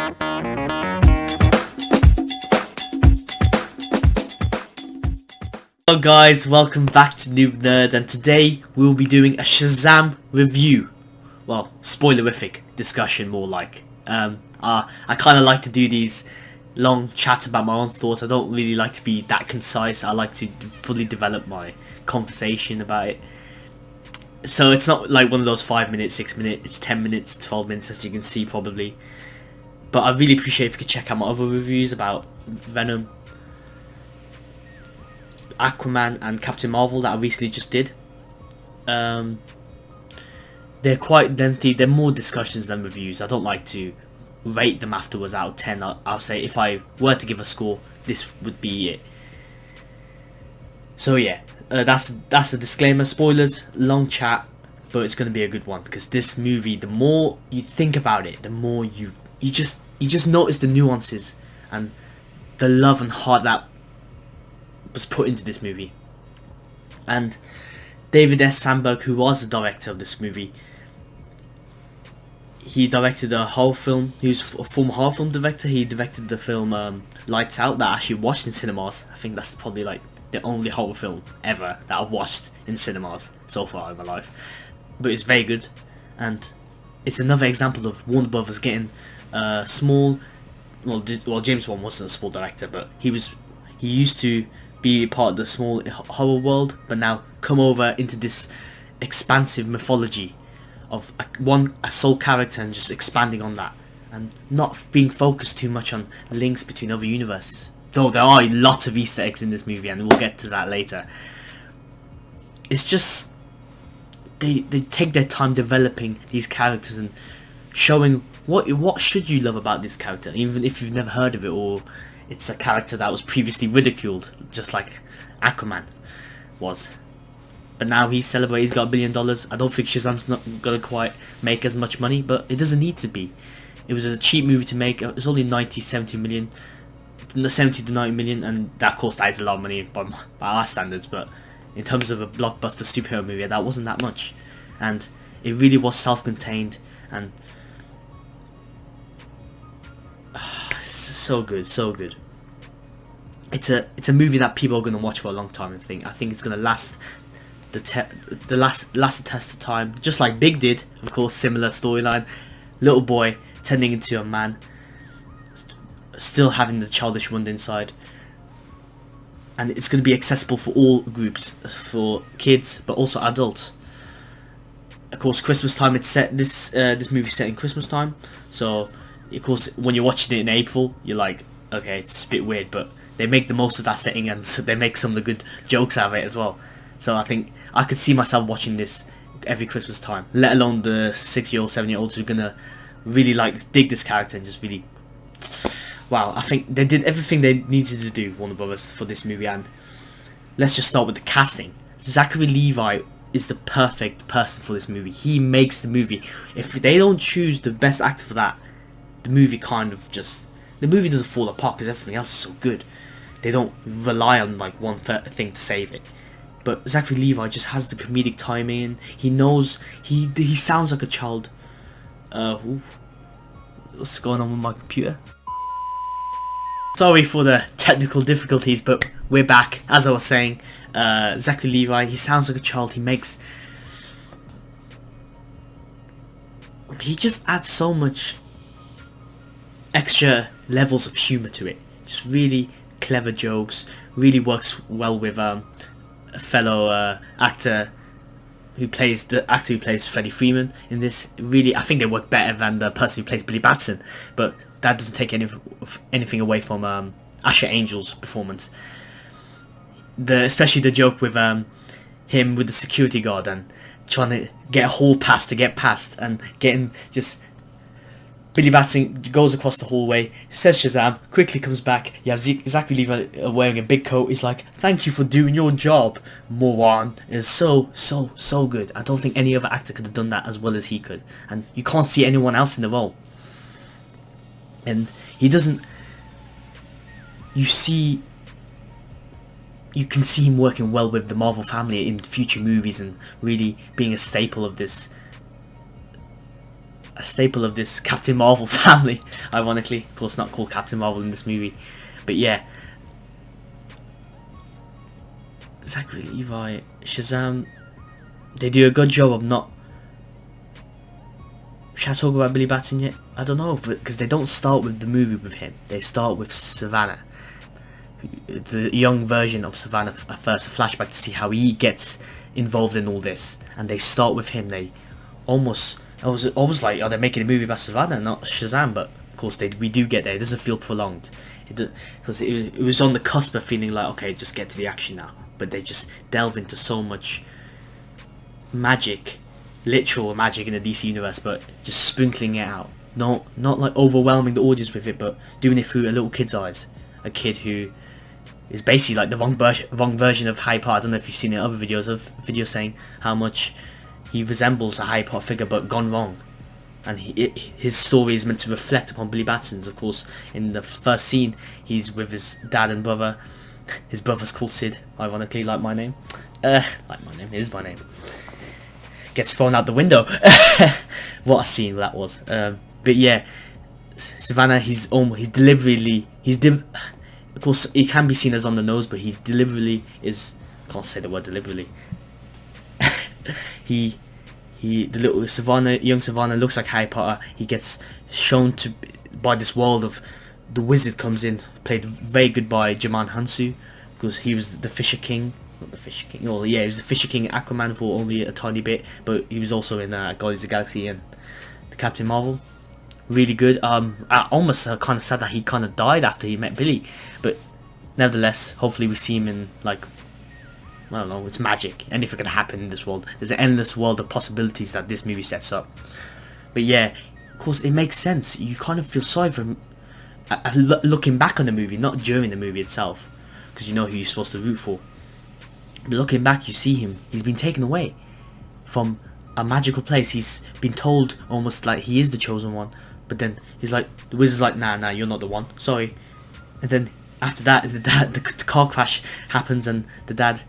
Hello guys, welcome back to Noob Nerd, and today we will be doing a Shazam review. Well, spoilerific discussion more like. I kind of like to do these long chats about my own thoughts. I don't really like to be that concise. I like to fully develop my conversation about it. So it's not like one of those 5 minutes, 6 minutes, it's 10 minutes, 12 minutes as you can see probably. But I really appreciate if you could check out my other reviews about Venom, Aquaman and Captain Marvel that I recently just did. They're quite lengthy. They're more discussions than reviews. I don't like to rate them afterwards out of 10. I'll say if I were to give a score, this would be it. So yeah, that's a disclaimer. Spoilers, long chat, but it's going to be a good one because this movie, the more you think about it, the more you just notice the nuances and the love and heart that was put into this movie. And David S. Sandberg, who was the director of this movie, he directed a horror film. He was a former horror film director. He directed the film Lights Out that I actually watched in cinemas. I think that's probably like the only horror film ever that I've watched in cinemas so far in my life. But it's very good, and it's another example of Warner Brothers getting small. Well, James Wan wasn't a small director, but he used to be part of the small horror world, but now come over into this expansive mythology of a sole character and just expanding on that and not being focused too much on links between other universes, though there are lots of Easter eggs in this movie and we'll get to that later. It's just they take their time developing these characters and showing what should you love about this character, even if you've never heard of it, or it's a character that was previously ridiculed, just like Aquaman was. But now he's celebrated, he's got $1 billion. I don't think Shazam's not going to quite make as much money, but it doesn't need to be. It was a cheap movie to make. It was only 70 to 90 million, and that, of course, that is a lot of money by our standards, but in terms of a blockbuster superhero movie, that wasn't that much. And it really was self-contained, and so good, so good. It's a movie that people are going to watch for a long time and think. I think it's going to last the test of time, just like Big did. Of course, similar storyline. Little boy turning into a man, still having the childish wonder inside, and it's going to be accessible for all groups, for kids but also adults. Of course, Christmas time. It's set. This movie's set in Christmas time, so of course when you're watching it in April, you're like, okay, it's a bit weird, but they make the most of that setting, and so they make some of the good jokes out of it as well. So I think I could see myself watching this every Christmas time, let alone the 6-year-old, 7-year-olds who are gonna really dig this character and just really, wow. I think they did everything they needed to do, Warner Brothers, for this movie. And let's just start with the casting. Zachary Levi is the perfect person for this movie. He makes the movie. If they don't choose the best actor for that, the movie doesn't fall apart because everything else is so good. They don't rely on like one thing to save it. But Zachary Levi just has the comedic timing. He knows he sounds like a child. What's going on with my computer? Sorry for the technical difficulties, but we're back. As I was saying, Zachary Levi, he sounds like a child. He just adds so much extra levels of humor to it. Just really clever jokes. Really works well with a fellow actor who plays Freddie Freeman in this. Really, I think they work better than the person who plays Billy Batson, but that doesn't take anything away from Asher Angel's performance. Especially the joke with him with the security guard and trying to get a hall pass to get past, and getting just Billy Batson goes across the hallway, says Shazam, quickly comes back. You have Zachary Levi wearing a big coat. He's like, "Thank you for doing your job, moron." It's so good. I don't think any other actor could have done that as well as he could. And you can't see anyone else in the role. And he doesn't... You can see him working well with the Marvel family in future movies and really being a staple of this a staple of this Captain Marvel family, ironically. Of course, not called Captain Marvel in this movie, but yeah. Zachary Levi, Shazam, they do a good job of not... Should I talk about Billy Batson yet? I don't know, because they don't start with the movie with him. They start with Savannah, the young version of Savannah at first, a flashback to see how he gets involved in all this, and they start with him. They almost, I was almost like, oh, they're making a movie about Savannah, not Shazam, but of course we do get there. It doesn't feel prolonged, because it was on the cusp of feeling like, okay, just get to the action now. But they just delve into so much magic, literal magic in the DC universe, but just sprinkling it out. Not like overwhelming the audience with it, but doing it through a little kid's eyes. A kid who is basically like the wrong version of Harry Potter. I don't know if you've seen in other videos saying how much he resembles a Harry Potter figure, but gone wrong. And his story is meant to reflect upon Billy Batson's. Of course, in the first scene, he's with his dad and brother. His brother's called Sid, ironically, like my name. Like my name, it is my name. Gets thrown out the window. What a scene that was. But yeah, Savannah, of course, it can be seen as on the nose, but he deliberately is... I can't say the word deliberately. The little Savannah, young Savannah, looks like Harry Potter. He gets shown to by this world of... The wizard comes in, played very good by Djimon Hounsou, because he was the Fisher King. Not the Fisher King. Oh yeah, he was the Fisher King Aquaman for only a tiny bit, but he was also in Guardians of the Galaxy and the Captain Marvel. Really good. I almost kind of sad that he kind of died after he met Billy, but nevertheless, hopefully we see him in, like, I don't know, it's magic. Anything can happen in this world. There's an endless world of possibilities that this movie sets up. But yeah, of course, it makes sense. You kind of feel sorry for him. Looking back on the movie, not during the movie itself, because you know who you're supposed to root for. But looking back, you see him. He's been taken away from a magical place. He's been told almost like he is the chosen one, but then he's like, the wizard's like, nah, you're not the one. Sorry. And then after that, the car crash happens, and the dad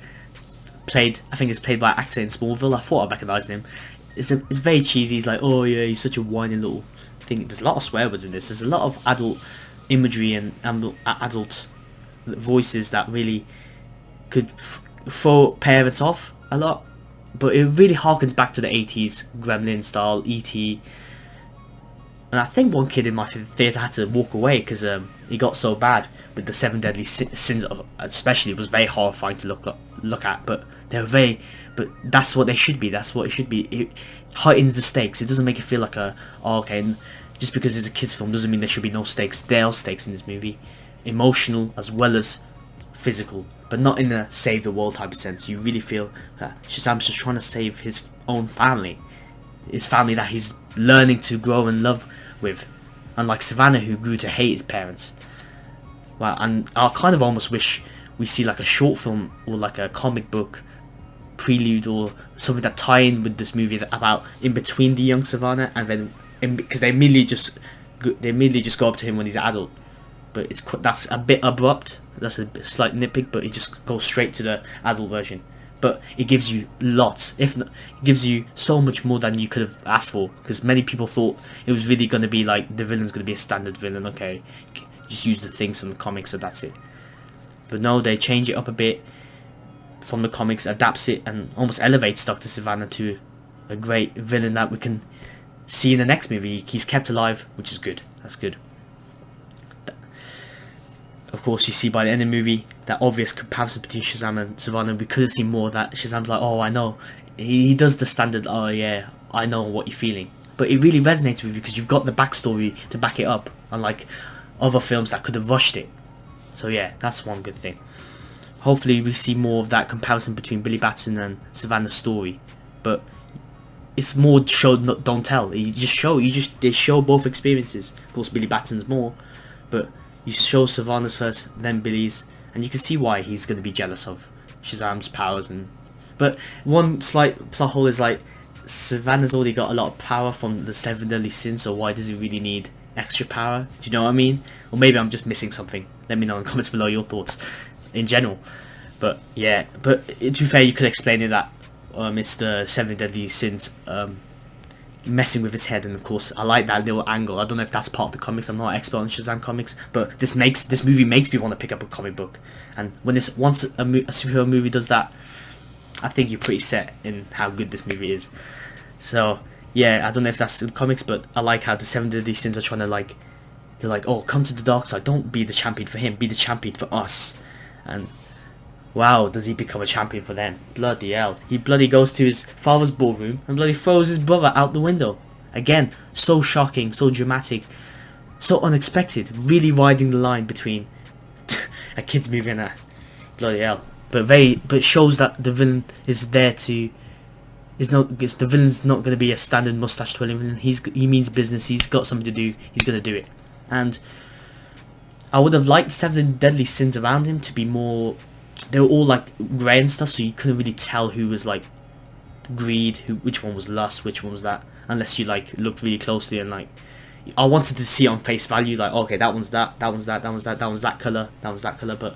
I think it's played by an actor in Smallville. I thought I recognised him. It's very cheesy. He's like, oh yeah, he's such a whiny little thing. There's a lot of swear words in this. There's a lot of adult imagery and adult voices that really could throw parents off a lot, but it really harkens back to the 80s Gremlin style, E.T. And I think one kid in my theatre had to walk away because he got so bad with the 7 deadly sins, especially. It was very horrifying to look at, but but that's what they should be. That's what it should be. It heightens the stakes. It doesn't make it feel like okay, just because it's a kids film doesn't mean there should be no stakes. There are stakes in this movie, emotional as well as physical, but not in a save the world type of sense. You really feel that Shazam's just trying to save his own family, his family that he's learning to grow and love with, unlike Savannah, who grew to hate his parents. Well, and I kind of almost wish we see like a short film or like a comic book prelude or something that tie in with this movie about in between the young Savannah, and then because they immediately just go up to him when he's an adult. But that's a bit abrupt. That's a slight nitpick, but it just goes straight to the adult version. But it gives you lots, if not, it gives you so much more than you could have asked for. Because many people thought it was really going to be like the villain's going to be a standard villain. Okay, just use the things from the comics, so that's it. But no, they change it up a bit from the comics, adapts it, and almost elevates Dr. Savannah to a great villain that we can see in the next movie. He's kept alive, which is good. That's good. Of course, you see by the end of the movie that obvious comparison between Shazam and Savannah. We could have seen more of that. Shazam's like, oh, I know. He does the standard, oh yeah, I know what you're feeling. But it really resonates with you because you've got the backstory to back it up, unlike other films that could have rushed it. So yeah, that's one good thing. Hopefully we see more of that comparison between Billy Batson and Savannah's story. But it's more show, don't tell. They show both experiences. Of course, Billy Batson's more, but you show Savannah's first, then Billy's, and you can see why he's going to be jealous of Shazam's powers. But one slight plot hole is like, Savannah's already got a lot of power from the 7 deadly sins, so why does he really need extra power? Do you know what I mean? Or maybe I'm just missing something. Let me know in the comments below your thoughts in general. But yeah, but to be fair, you could explain it that it's the 7 deadly sins messing with his head, and of course I like that little angle. I don't know if that's part of the comics. I'm not an expert on Shazam comics, but this movie makes me want to pick up a comic book. And when once a superhero movie does that, I think you're pretty set in how good this movie is. So yeah, I don't know if that's in the comics, but I like how the Seven Deadly Sins are trying to like, they're like, oh, come to the dark side. Don't be the champion for him. Be the champion for us. And wow, does he become a champion for them? Bloody hell. He bloody goes to his father's ballroom and bloody throws his brother out the window. Again, so shocking, so dramatic, so unexpected. Really riding the line between a kids movie and a bloody hell. But it shows that the villain is there to, the villain's not going to be a standard mustache twirling villain. He means business. He's got something to do. He's going to do it. And I would have liked Seven Deadly Sins around him to be more. They were all like grey and stuff, so you couldn't really tell who was like greed, which one was lust, which one was that, unless you like looked really closely and like. I wanted to see it on face value, like okay, that one's that one's that one's that one's that color, that one's that color. But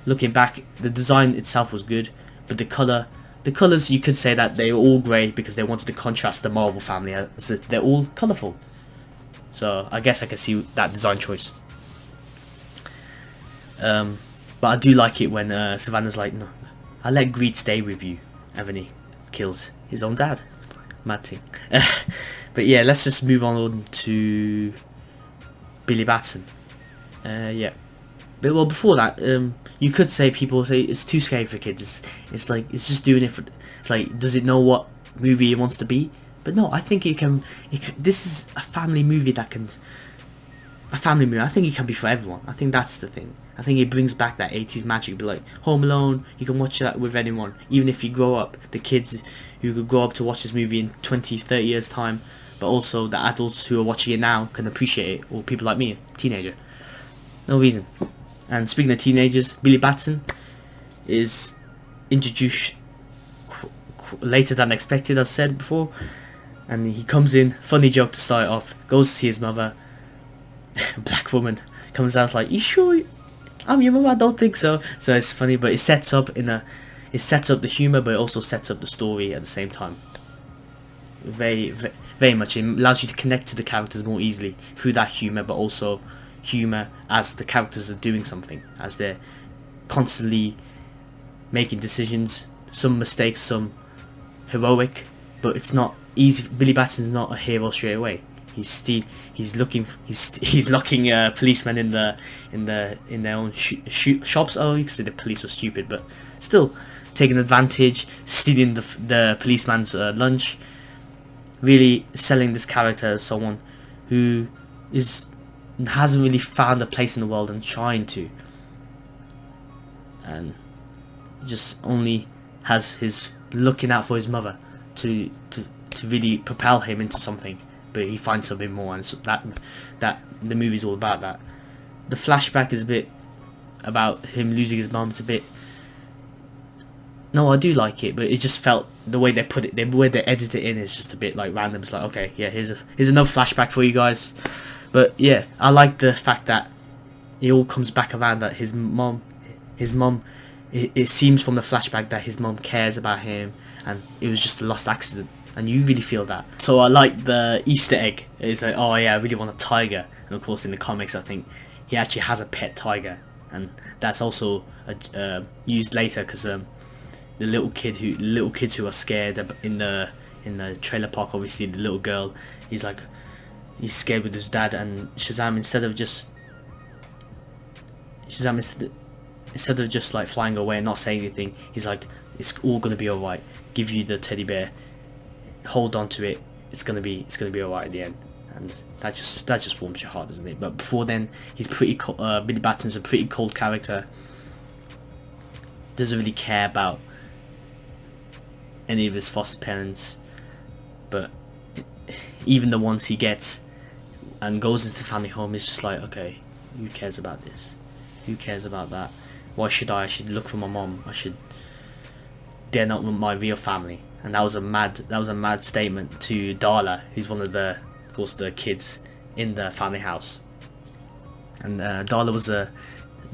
looking back, the design itself was good, but the colors you could say that they were all grey because they wanted to contrast the Marvel family. They're all colourful, so I guess I can see that design choice. But I do like it when Savannah's like, no, I let greed stay with you, and then he kills his own dad. Mad thing. But yeah, let's just move on to Billy Batson. Yeah. But well, before that, you could say people say it's too scary for kids. It's like it's just doing it for. It's like, does it know what movie it wants to be? But no, I think it can. This is a family movie that can. A family movie. I think it can be for everyone. I think that's the thing. I think it brings back that 80s magic. Be like Home Alone. You can watch that with anyone, even if you grow up. The kids who could grow up to watch this movie in 20, 30 years time, but also the adults who are watching it now can appreciate it, or people like me, teenager. No reason. And speaking of teenagers, Billy Batson is introduced later than expected, as said before, and he comes in, funny joke to start off, goes to see his mother. Black woman comes out like, you sure I'm your mother? I don't think so. So it's funny, but it sets up the humor, but it also sets up the story at the same time. Very, very, very much. It allows you to connect to the characters more easily through that humor, but also humor as the characters are doing something, as they're constantly making decisions, some mistakes, some heroic, but it's not easy. Billy Batson's not a hero straight away. He's locking policemen in their own shops. Oh, you could say the police were stupid, but still taking advantage, stealing the policeman's lunch. Really selling this character as someone who hasn't really found a place in the world and trying to, and just only has his looking out for his mother to really propel him into something. But he finds something more, and so that the movie's all about that. The flashback is a bit about him losing his mum. It's a bit. No, I do like it, but it just felt the way they put it, the way they edit it in is just a bit like random. It's like, okay, yeah, here's another flashback for you guys. But yeah, I like the fact that it all comes back around that his mum. It seems from the flashback that his mum cares about him, and it was just a lost accident. And you really feel that. So I like the Easter egg. It's like, oh yeah, I really want a tiger. And of course in the comics I think he actually has a pet tiger. And that's also used later because the little kids who are scared in the trailer park, obviously the little girl, he's scared with his dad, and Shazam instead of just like flying away and not saying anything, he's like, it's all gonna be alright. Give you the teddy bear. Hold on to it. It's gonna be alright at the end, and that just warms your heart, doesn't it? But before then, he's pretty. Billy Batson's a pretty cold character. Doesn't really care about any of his foster parents, but even the ones he gets and goes into the family home is just like, okay, who cares about this? Who cares about that? Why should I? I should look for my mom. They're not my real family. And that was a mad statement to Darla, who's one of the kids in the family house. And Darla was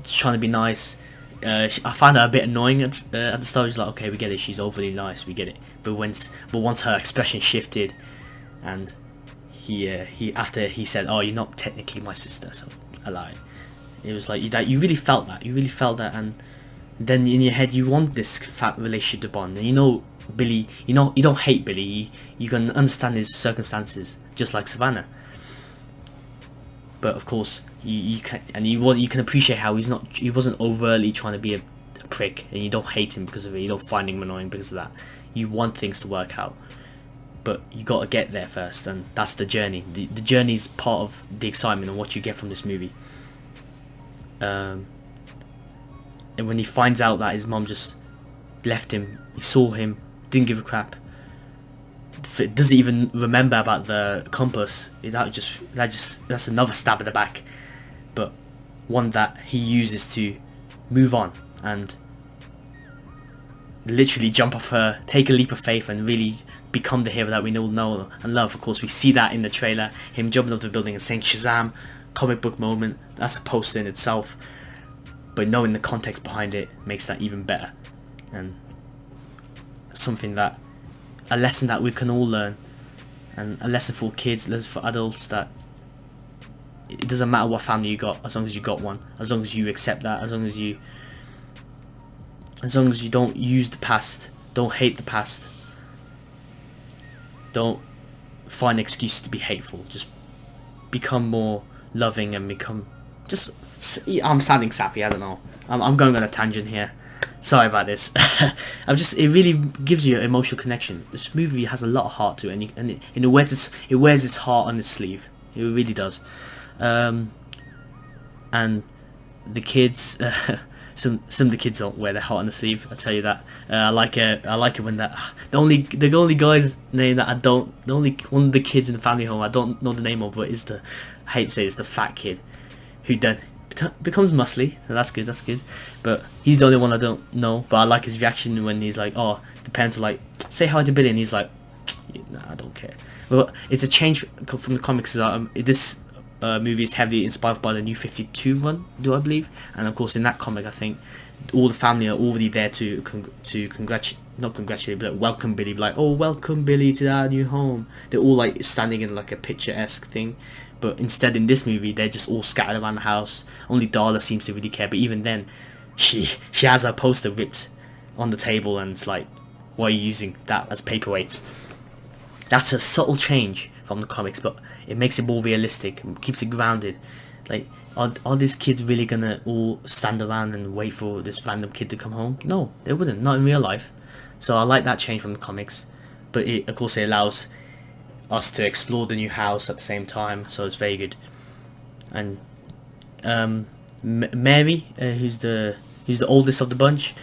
trying to be nice. I found her a bit annoying at the start. She's like, okay, we get it. She's overly nice, we get it. But once her expression shifted, and he after he said, "Oh, you're not technically my sister," so I lied. It was like you really felt that. You really felt that, and then in your head you want this fat relationship to bond. And you know Billy, you don't hate Billy. You can understand his circumstances, just like Savannah. But of course, you can, and you can appreciate how he wasn't overtly trying to be a prick, and you don't hate him because of it. You don't find him annoying because of that. You want things to work out, but you got to get there first, and that's the journey. The journey is part of the excitement and what you get from this movie. And when he finds out that his mom just left him, he saw him, didn't give a crap, doesn't even remember about the compass. That's another stab in the back, but one that he uses to move on and literally jump off her, take a leap of faith, and really become the hero that we all know and love. Of course, we see that in the trailer, him jumping off the building and saying Shazam, comic book moment. That's a poster in itself, but knowing the context behind it makes that even better, and something that, a lesson that we can all learn, and a lesson for kids, a lesson for adults, that it doesn't matter what family you got, as long as you got one, as long as you accept that, as long as you don't use the past, don't hate the past, don't find excuses to be hateful, just become more loving and become just, I'm sounding sappy, I don't know, I'm going on a tangent here, sorry about this. It really gives you an emotional connection. This movie has a lot of heart to it, and it wears its heart on its sleeve, it really does. And the kids, some of the kids don't wear their heart on the sleeve, I tell you that. I like it when the only guy's name that the only one of the kids in the family home I don't know the name of, but I hate to say it's the fat kid who then becomes muscly, so that's good, but he's the only one I don't know. But I like his reaction when he's like, oh, the parents are like, say hi to Billy, and he's like, nah, I don't care. Well, it's a change from the comics. This movie is heavily inspired by the New 52 run, I believe, and of course in that comic I think all the family are already there to not congratulate, but welcome Billy, like, oh, welcome Billy to our new home. They're all like standing in like a picturesque thing, but instead in this movie they're just all scattered around the house. Only Darla seems to really care, but even then she has her poster ripped on the table, and it's like, why are you using that as paperweights? That's a subtle change from the comics, but it makes it more realistic and keeps it grounded. Like, are these kids really gonna all stand around and wait for this random kid to come home? No, they wouldn't, not in real life. So I like that change from the comics, but of course it allows us to explore the new house at the same time, so it's very good. And Mary, who's the oldest of the bunch,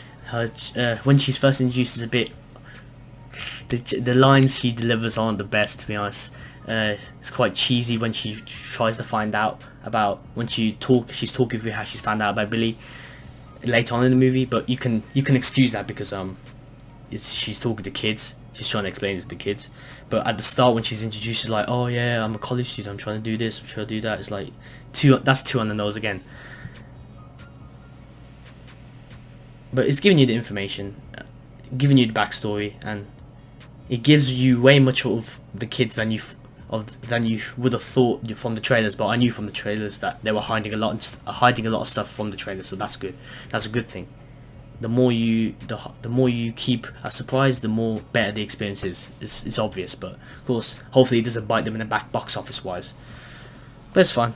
when she's first introduced is a bit, the lines she delivers aren't the best, to be honest. It's quite cheesy when she tries to find out about, when she's talking through how she's found out about Billy later on in the movie, but you can excuse that because she's talking to kids, she's trying to explain it to the kids. But at the start when she's introduced, she's like, oh yeah, I'm a college student, I'm trying to do this, I'm trying to do that. It's like that's too on the nose again. But it's giving you the information, giving you the backstory, and it gives you way much of the kids than you would have thought from the trailers. But I knew from the trailers that they were hiding a lot of stuff from the trailers, so that's good. That's a good thing. The more you keep a surprise, the more better the experience is. It's obvious, but of course, hopefully it doesn't bite them in the back box office wise. But it's fine.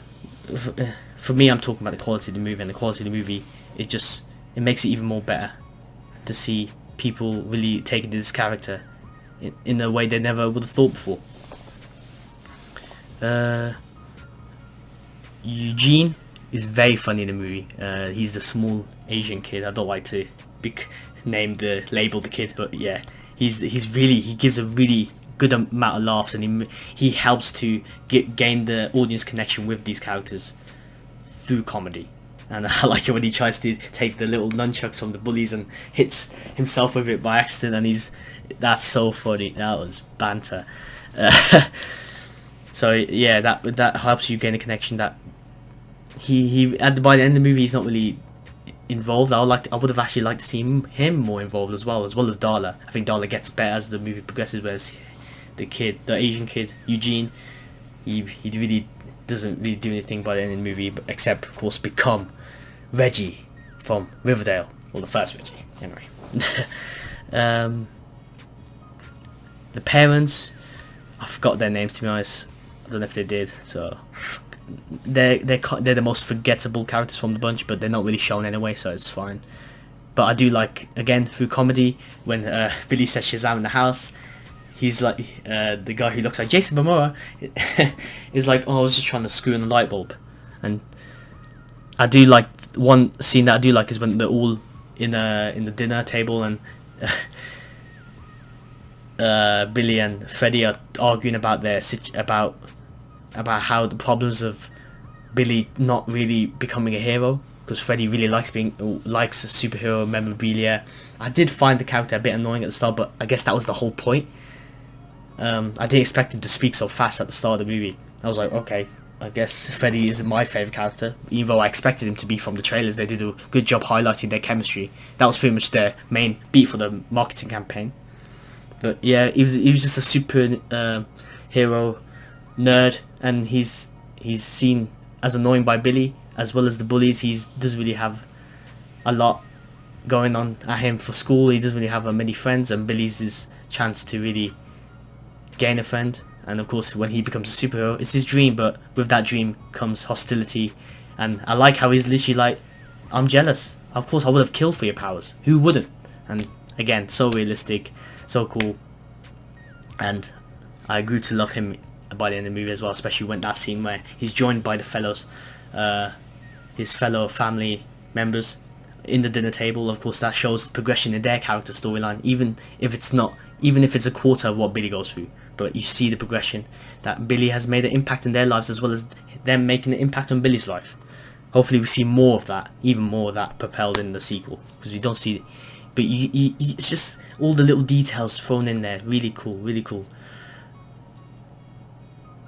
For me, I'm talking about the quality of the movie, and the quality of the movie, it makes it even more better to see people really taking to this character in a way they never would have thought before. Eugene is very funny in the movie. He's the small Asian kid. I don't like to label the kids, but yeah, he gives a really good amount of laughs, and he helps to gain the audience connection with these characters through comedy. And I like it when he tries to take the little nunchucks from the bullies and hits himself with it by accident, and that's so funny. That was banter. So yeah, that helps you gain a connection. That by the end of the movie, he's not really involved. I would have actually liked to see him more involved as well as Darla. I think Darla gets better as the movie progresses, whereas the kid, the Asian kid, Eugene. He really doesn't really do anything by the end of the movie, but except of course become Reggie from Riverdale, or the first Reggie, anyway. The parents, I forgot their names, to be honest. I don't know if they did. So they're the most forgettable characters from the bunch, but they're not really shown anyway, so it's fine. But I do like, again, through comedy, when Billy says Shazam in the house, he's like, the guy who looks like Jason Momoa is like, oh, I was just trying to screw in the light bulb. And I do like, one scene that I do like is when they're all in the dinner table, and Billy and Freddy are arguing about about how the problems of Billy not really becoming a hero, because Freddy really likes superhero memorabilia. I did find the character a bit annoying at the start, but I guess that was the whole point. I didn't expect him to speak so fast at the start of the movie. I was like, okay, I guess Freddy is my favourite character, even though I expected him to be from the trailers. They did a good job highlighting their chemistry. That was pretty much their main beat for the marketing campaign. But yeah, he was just a super hero nerd, and he's seen as annoying by Billy as well as the bullies. He doesn't really have a lot going on at him for school. He doesn't really have many friends, and Billy's his chance to really gain a friend. And of course, when he becomes a superhero, it's his dream, but with that dream comes hostility. And I like how he's literally like, I'm jealous. Of course I would have killed for your powers. Who wouldn't? And again, so realistic, so cool. And I grew to love him by the end of the movie as well, especially when that scene where he's joined by his fellow family members in the dinner table. Of course, that shows progression in their character storyline, even if it's a quarter of what Billy goes through. But you see the progression that Billy has made an impact in their lives, as well as them making an impact on Billy's life. Hopefully we see more of that, even more of that propelled in the sequel, because we don't see it. But it's just all the little details thrown in there. Really cool, really cool.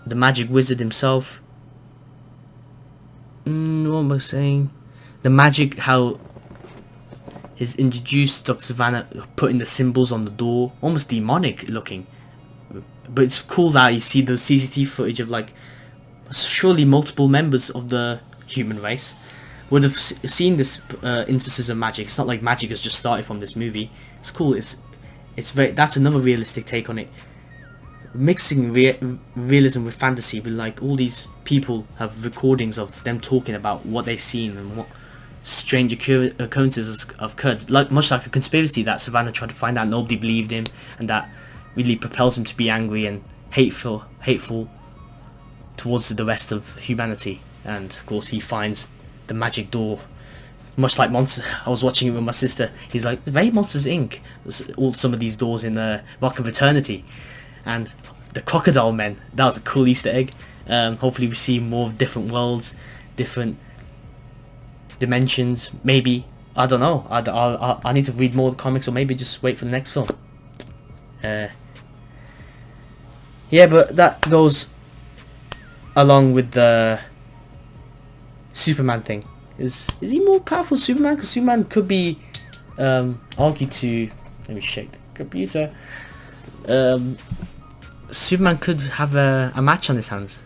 The magic wizard himself. What am I saying? The magic, how he's introduced Dr. Savannah putting the symbols on the door, almost demonic looking. But it's cool that you see the CCTV footage of, like, surely multiple members of the human race would have seen this instances of magic. It's not like magic has just started from this movie. It's cool. It's very, that's another realistic take on it. Mixing realism with fantasy, but like all these people have recordings of them talking about what they've seen and what strange occurrences have occurred, like much like a conspiracy that Savannah tried to find out, nobody believed him, and that really propels him to be angry and hateful towards the rest of humanity. And of course he finds the magic door, much like Monster. I was watching it with my sister. He's like, very Monsters Inc. All some of these doors in the Rock of Eternity, and the Crocodile Men. That was a cool Easter egg. Hopefully we see more of different worlds, different dimensions. Maybe, I don't know. I need to read more of the comics, or maybe just wait for the next film. Yeah, but that goes along with the Superman thing. Is he more powerful than Superman? Because Superman could be argued to. Let me shake the computer. Superman could have a match on his hands,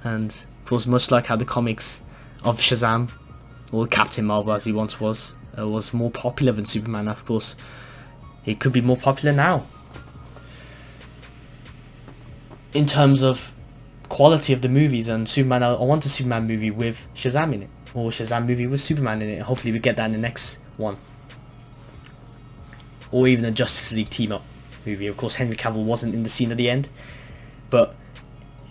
and of course, much like how the comics of Shazam, or Captain Marvel as he once was more popular than Superman. Of course, it could be more popular now. In terms of quality of the movies, and Superman, I want a Superman movie with Shazam in it, or Shazam movie with Superman in it. Hopefully we get that in the next one, or even a Justice League team up movie. Of course Henry Cavill wasn't in the scene at the end, but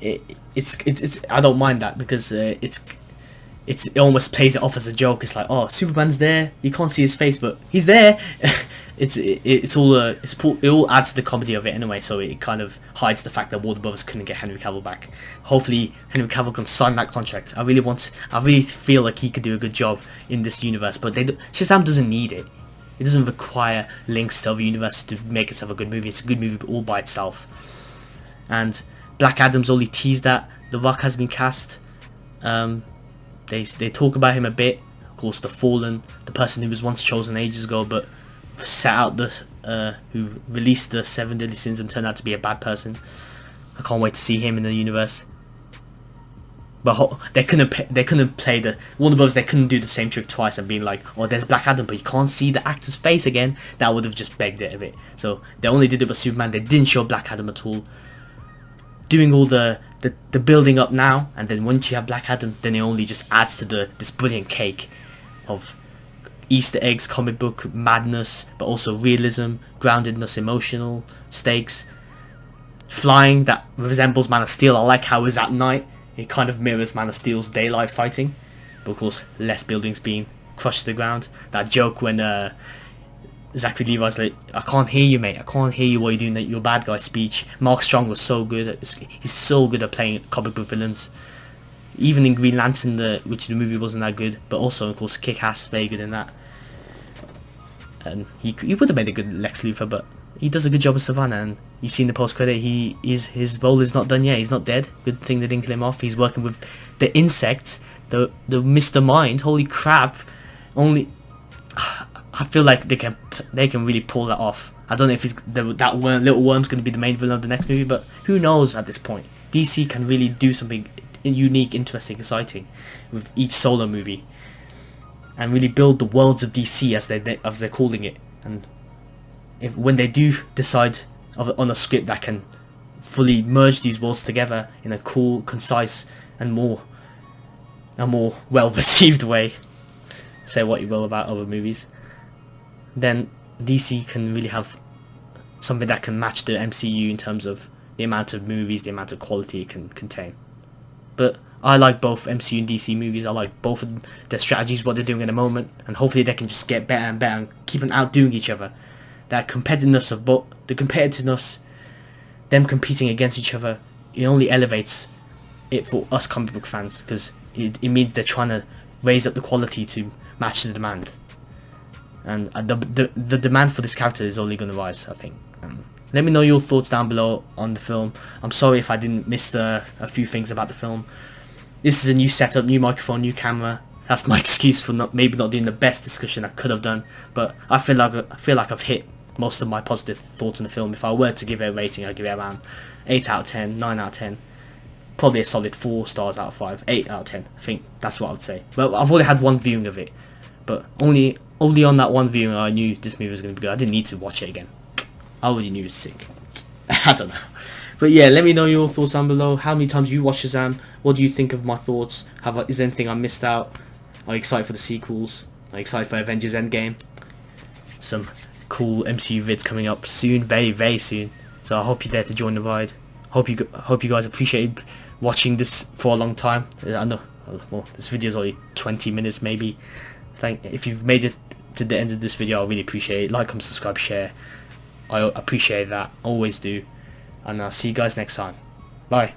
it's I don't mind that, because it almost plays it off as a joke. It's like, oh, Superman's there, you can't see his face, but he's there. It all adds to the comedy of it anyway, so it kind of hides the fact that Warner Brothers couldn't get Henry Cavill back. Hopefully Henry Cavill can sign that contract. I really feel like he could do a good job in this universe, but Shazam doesn't need it. It doesn't require links to other universes to make itself a good movie. It's a good movie all by itself. And Black Adam's only teased that The Rock has been cast. They talk about him a bit. Of course, the Fallen, the person who was once chosen ages ago, but set out the who released the Seven Deadly Sins and turned out to be a bad person. I can't wait to see him in the universe. But they couldn't play the Warner Bros. They couldn't do the same trick twice and being like, oh, there's Black Adam, but you can't see the actor's face again. That would have just begged it a bit. So they only did it with Superman. They didn't show Black Adam at all. Doing all the building up now, and then once you have Black Adam, then it only just adds to this brilliant cake of Easter eggs, comic book madness, but also realism, groundedness, emotional stakes, flying that resembles Man of Steel. I like how it's at night. It kind of mirrors Man of Steel's daylight fighting, but of course less buildings being crushed to the ground. That joke when Zachary Levi's like, I can't hear you, mate, I can't hear you while you're doing your bad guy speech. Mark Strong was so good. He's so good at playing comic book villains. Even in Green Lantern, which the movie wasn't that good, but also of course Kick-Ass, very good in that. And he would have made a good Lex Luthor, but he does a good job of Savannah, and you see in the post-credit his role is not done yet. He's not dead. Good thing they didn't kill him off. He's working with the insect, the Mr. Mind. Holy crap! Only I feel like they can really pull that off. I don't know if that little worm's going to be the main villain of the next movie, but who knows at this point. DC can really do something unique, interesting, exciting with each solo movie, and really build the worlds of DC as they're calling it. And when they do decide on a script that can fully merge these worlds together in a cool, concise, and more well received way, say what you will about other movies, then DC can really have something that can match the MCU in terms of the amount of movies, the amount of quality it can contain. But I like both MCU and DC movies. I like both of their strategies, what they're doing at the moment, and hopefully they can just get better and better and keep on outdoing each other. That competitiveness them competing against each other, it only elevates it for us comic book fans, because it means they're trying to raise up the quality to match the demand. And the demand for this character is only going to rise, I think. Let me know your thoughts down below on the film. I'm sorry if I didn't miss a few things about the film. This is a new setup, new microphone, new camera. That's my excuse for maybe not doing the best discussion I could have done. But I feel like I've hit most of my positive thoughts on the film. If I were to give it a rating, I'd give it around 8 out of 10, 9 out of 10. Probably a solid 4 stars out of 5, 8 out of 10. I think that's what I would say. But I've already had one viewing of it. But only on that one viewing I knew this movie was going to be good. I didn't need to watch it again. I already knew it was sick. I don't know. But yeah, let me know your thoughts down below. How many times you watched Shazam? What do you think of my thoughts? Is there anything I missed out? Are you excited for the sequels? Are you excited for Avengers Endgame? Some cool MCU vids coming up soon, very, very soon. So I hope you're there to join the ride. Hope you guys appreciated watching this for a long time. I know, well, this video is only 20 minutes maybe. If you've made it to the end of this video, I really appreciate it. Like, comment, subscribe, share. I appreciate that, always do. And I'll see you guys next time. Bye.